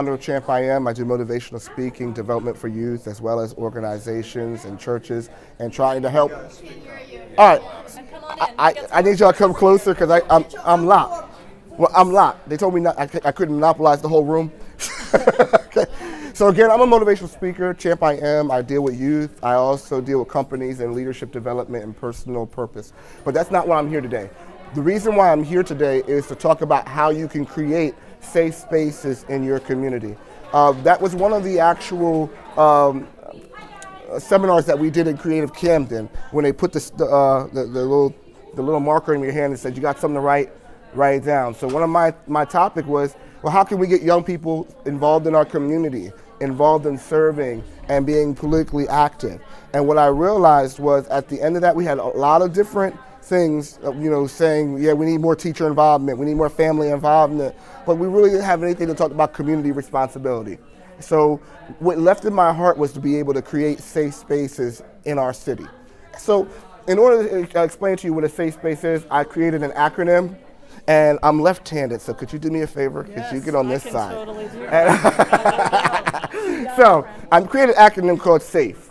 Founder of Champ I Am. I do motivational speaking, development for youth, as well as organizations and churches, and trying to help. All right, I need y'all to come closer because I'm locked. Well, I'm locked. They told me not, I couldn't monopolize the whole room. Okay. So again, I'm a motivational speaker, Champ I Am. I deal with youth. I also deal with companies and leadership development and personal purpose. But that's not why I'm here today. The reason why I'm here today is to talk about how you can create safe spaces in your community. That was one of the actual seminars that we did in Creative Camden when they put the little marker in your hand and said, you got something to write it down. So one of my topic was, well, how can we get young people involved in our community, involved in serving and being politically active? And what I realized was at the end of that, we had a lot of different things, saying, yeah, we need more teacher involvement, we need more family involvement, but we really didn't have anything to talk about community responsibility. So what left in my heart was to be able to create safe spaces in our city. So in order to explain to you what a safe space is, I created an acronym, and I'm left-handed, so could you do me a favor? Could you get on this side? Totally do that. So I've created an acronym called SAFE.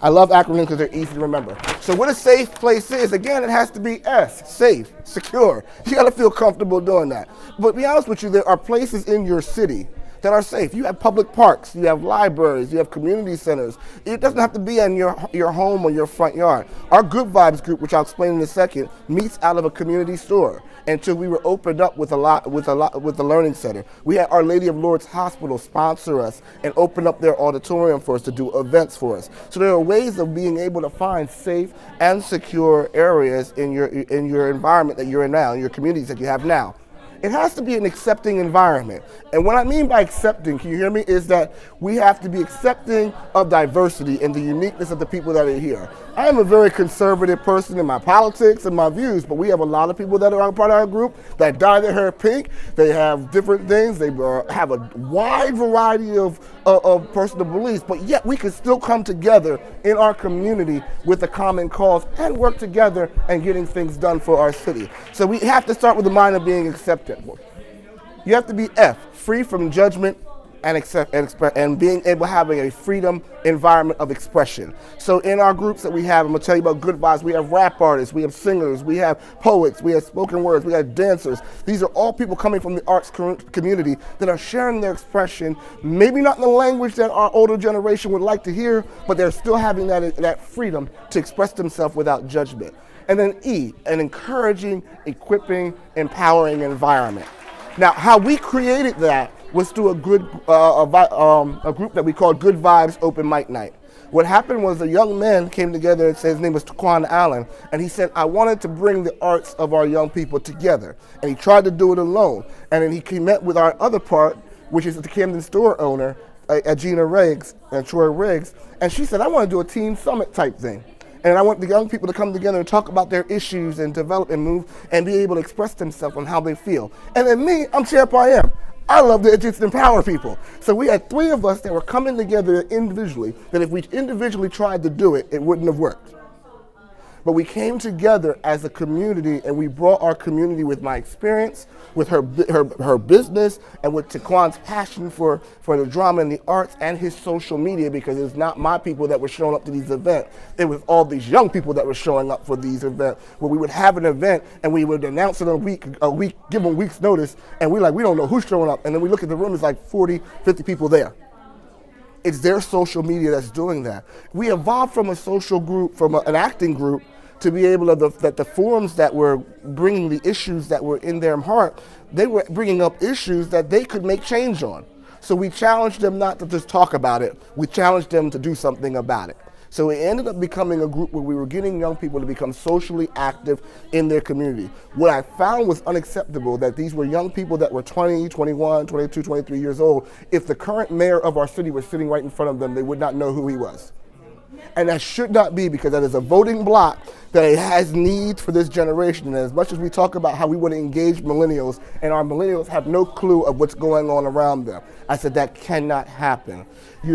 I love acronyms because they're easy to remember. So what a safe place is, again, it has to be S, safe, secure. You gotta feel comfortable doing that. But to be honest with you, there are places in your city that are safe. You have public parks, you have libraries, you have community centers. It doesn't have to be in your home or your front yard. Our Good Vibes group, which I'll explain in a second, meets out of a community store until we were opened up with the Learning Center. We had Our Lady of Lourdes Hospital sponsor us and open up their auditorium for us to do events for us. So there are ways of being able to find safe and secure areas in your environment that you're in now, in your communities that you have now. It has to be an accepting environment. And what I mean by accepting, can you hear me, is that we have to be accepting of diversity and the uniqueness of the people that are here. I am a very conservative person in my politics and my views, but we have a lot of people that are part of our group that dye their hair pink. They have different things. They have a wide variety of personal beliefs, but yet we can still come together in our community with a common cause and work together and getting things done for our city. So we have to start with the mind of being acceptable. You have to be F, free from judgment and being able to have a freedom environment of expression. So in our groups that we have, I'm gonna tell you about Good Vibes, we have rap artists, we have singers, we have poets, we have spoken words, we have dancers. These are all people coming from the arts community that are sharing their expression, maybe not in the language that our older generation would like to hear, but they're still having that freedom to express themselves without judgment. And then E, an encouraging, equipping, empowering environment. Now, how we created that was through a group that we called Good Vibes Open Mic Night. What happened was a young man came together and said, his name was Taquan Allen, and he said, I wanted to bring the arts of our young people together. And he tried to do it alone. And then he met with our other part, which is the Camden Store owner, Gina Riggs, and Troy Riggs, and she said, I want to do a teen summit type thing. And I want the young people to come together and talk about their issues and develop and move and be able to express themselves on how they feel. And then me, I'm Champ I Am. I love to just empower people. So we had 3 of us that were coming together individually, that if we individually tried to do it, it wouldn't have worked. But we came together as a community, and we brought our community with my experience, with her business, and with Taquan's passion for the drama and the arts and his social media, because it's not my people that were showing up to these events. It was all these young people that were showing up for these events, where we would have an event and we would announce it a week, give them a week's notice, and we don't know who's showing up. And then we look at the room, it's like 40, 50 people there. It's their social media that's doing that. We evolved from a social group, from an acting group, to be able to, that the forums that were bringing the issues that were in their heart, they were bringing up issues that they could make change on. So we challenged them not to just talk about it, we challenged them to do something about it. So it ended up becoming a group where we were getting young people to become socially active in their community. What I found was unacceptable, that these were young people that were 20, 21, 22, 23 years old. If the current mayor of our city was sitting right in front of them, they would not know who he was. And that should not be, because that is a voting bloc that it has needs for this generation. And as much as we talk about how we want to engage millennials, and our millennials have no clue of what's going on around them, I said that cannot happen.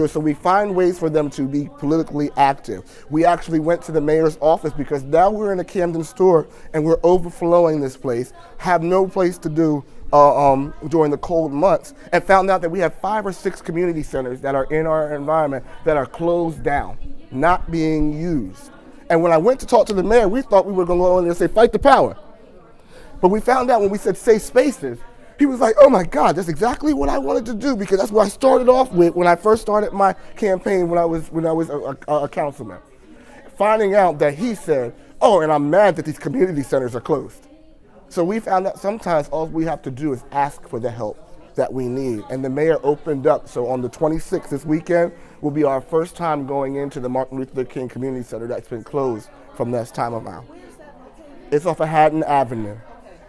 So we find ways for them to be politically active. We actually went to the mayor's office because now we're in a Camden Store and we're overflowing this place, have no place to do during the cold months, and found out that we have 5 or 6 community centers that are in our environment that are closed down, not being used. And when I went to talk to the mayor, we thought we were going to go in there and say, fight the power. But we found out when we said safe spaces, he was like, oh my God, that's exactly what I wanted to do, because that's what I started off with when I first started my campaign when I was a councilman. Finding out that he said, oh, and I'm mad that these community centers are closed. So we found that sometimes all we have to do is ask for the help that we need. And the mayor opened up. So on the 26th, this weekend, will be our first time going into the Martin Luther King Community Center that's been closed from this time around. It's off of Haddon Avenue.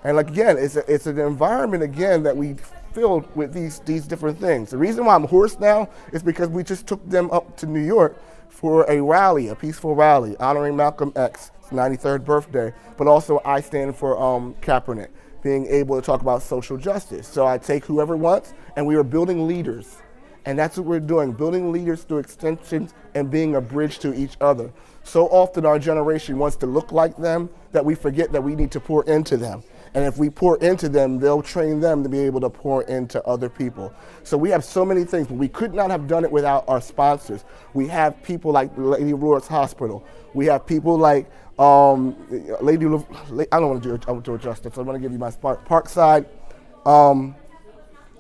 And like, again, it's an environment, again, that we filled with these different things. The reason why I'm hoarse now is because we just took them up to New York for a rally, a peaceful rally, honoring Malcolm X's 93rd birthday, but also I stand for Kaepernick, being able to talk about social justice. So I take whoever wants, and we are building leaders. And that's what we're doing, building leaders through extensions and being a bridge to each other. So often our generation wants to look like them that we forget that we need to pour into them. And if we pour into them, they'll train them to be able to pour into other people. So we have so many things, but we could not have done it without our sponsors. We have people like Lady of Lords Hospital. We have people like I don't want to do it justice, so I'm going to give you my spot. Parkside.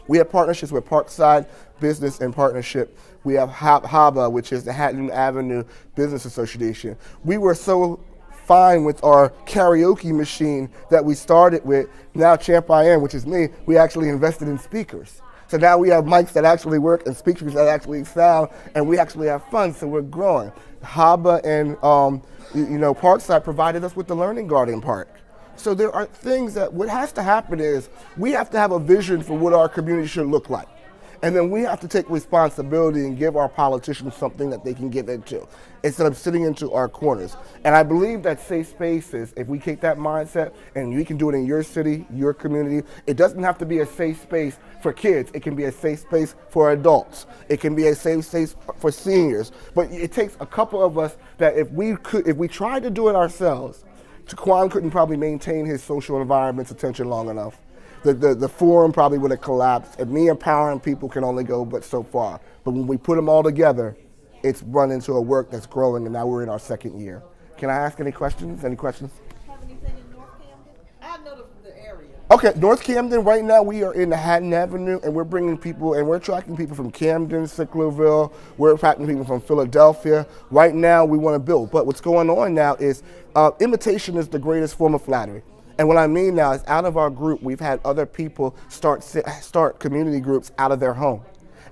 We have partnerships with Parkside Business and Partnership. We have HABA, which is the Haddon Avenue Business Association. We were so fine with our karaoke machine that we started with. Now Champ-I-Am, which is me, we actually invested in speakers. So now we have mics that actually work and speakers that actually sound, and we actually have fun, so we're growing. HABA and Parkside provided us with the Learning Garden Park. So there are things that what has to happen is we have to have a vision for what our community should look like. And then we have to take responsibility and give our politicians something that they can get into instead of sitting into our corners. And I believe that safe spaces, if we take that mindset and we can do it in your city, your community, it doesn't have to be a safe space for kids. It can be a safe space for adults. It can be a safe space for seniors. But it takes a couple of us that if we tried to do it ourselves, Taquan couldn't probably maintain his social environment's attention long enough. The forum probably would have collapsed. And me empowering people can only go but so far. But when we put them all together, it's run into a work that's growing, and now we're in our second year. Can I ask any questions? Any questions? Have anything in North Camden? I know the area. Okay, North Camden, right now we are in the Haddon Avenue, and we're bringing people, and we're attracting people from Camden, Sicklerville, we're attracting people from Philadelphia. Right now we want to build, but what's going on now is imitation is the greatest form of flattery. And what I mean now is out of our group, we've had other people start community groups out of their home.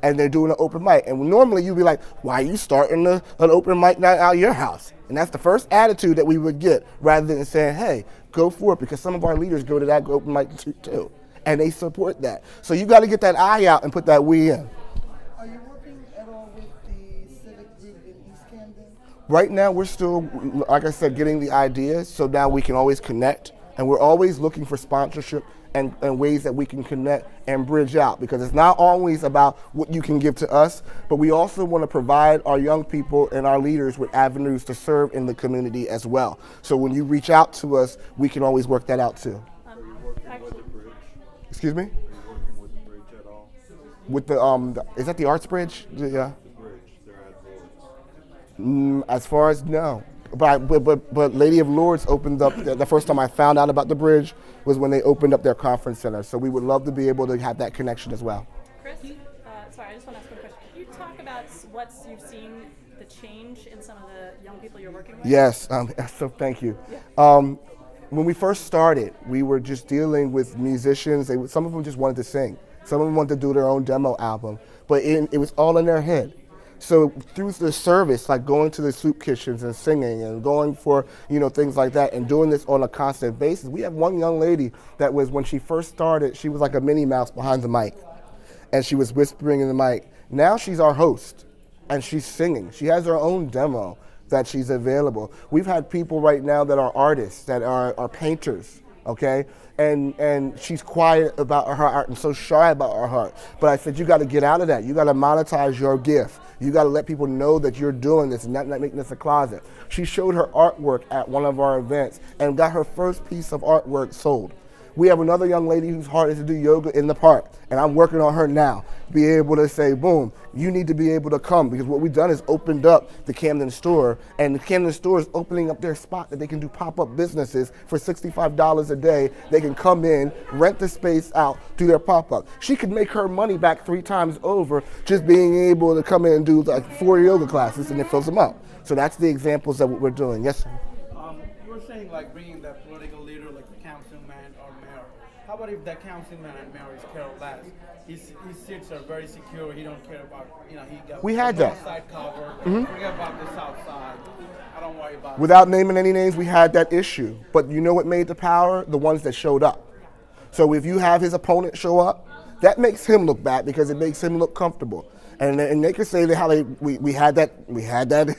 And they're doing an open mic. And normally you'd be like, why are you starting an open mic night out of your house? And that's the first attitude that we would get, rather than saying, hey, go for it, because some of our leaders go to that open mic too. And they support that. So you got to get that I out and put that we in. Are you working at all with the Civic group in East Camden? Right now we're still, like I said, getting the ideas, so now we can always connect. And we're always looking for sponsorship and ways that we can connect and bridge out, because it's not always about what you can give to us, but we also want to provide our young people and our leaders with avenues to serve in the community as well. So when you reach out to us, we can always work that out too. Excuse me? Are you working with the bridge at all? With the, is that the Arts Bridge? Yeah. The bridge, they're at Lord's. As far as, no. But Lady of Lords opened up, the first time I found out about the bridge was when they opened up their conference center. So we would love to be able to have that connection as well. Chris, sorry, I just want to ask one question. Can you talk about what you've seen, the change in some of the young people you're working with? Yes, so thank you. Yeah. When we first started, we were just dealing with musicians. Some of them just wanted to sing. Some of them wanted to do their own demo album, but it was all in their head. So through the service, like going to the soup kitchens and singing and going for, things like that and doing this on a constant basis. We have one young lady that was, when she first started, she was like a Minnie Mouse behind the mic. And she was whispering in the mic. Now she's our host and she's singing. She has her own demo. that she's available. We've had people right now that are artists, that are painters, okay? And she's quiet about her art and so shy about her art. But I said, you got to get out of that. You got to monetize your gift. You got to let people know that you're doing this and not making this a closet. She showed her artwork at one of our events and got her first piece of artwork sold. We have another young lady whose heart is to do yoga in the park, and I'm working on her now. Be able to say, boom, you need to be able to come, because what we've done is opened up the Camden Store, and the Camden Store is opening up their spot that they can do pop-up businesses for $65 a day. They can come in, rent the space out, do their pop-up. She could make her money back 3 times over just being able to come in and do like 4 yoga classes, and it fills them up. So that's the examples of what we're doing. Yes, sir. You were saying like bringing that political leader like the councilman or mayor. How about if the councilman and mayor is Carol Last? His seats are very secure. He don't care about, he got We had the that. north side covered. Forget about the south side. I don't worry about it. Without naming any names, we had that issue. But you know what made the power? The ones that showed up. So if you have his opponent show up, that makes him look bad because it makes him look comfortable. And they could say that how we had that.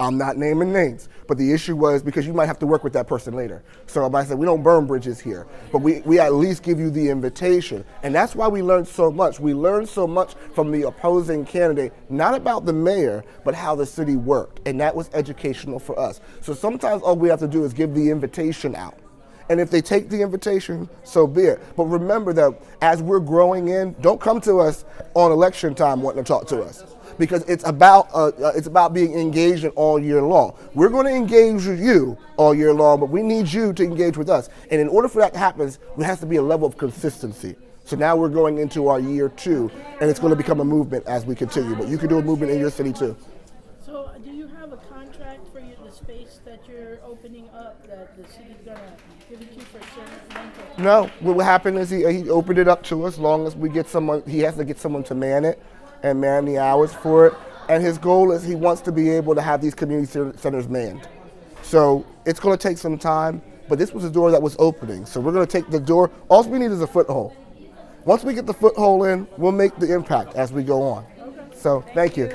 I'm not naming names, but the issue was because you might have to work with that person later. So I said we don't burn bridges here, but we at least give you the invitation, and that's why we learned so much. We learned so much from the opposing candidate, not about the mayor, but how the city worked, and that was educational for us. So sometimes all we have to do is give the invitation out. And if they take the invitation, so be it. But remember that as we're growing in, don't come to us on election time wanting to talk to us, because it's about being engaged in all year long. We're going to engage with you all year long, but we need you to engage with us. And in order for that to happen, there has to be a level of consistency. So now we're going into our year 2, and it's going to become a movement as we continue. But you can do a movement in your city too. So do you have a contract for the space that you're opening up that the city's going to give it to you for a certain length of time? No, what happened is he opened it up to us as long as we get someone. He has to get someone to man it and man the hours for it. And his goal is he wants to be able to have these community centers manned. So it's going to take some time, but this was a door that was opening. So we're going to take the door. All we need is a foothold. Once we get the foothold in, we'll make the impact as we go on. So thank you.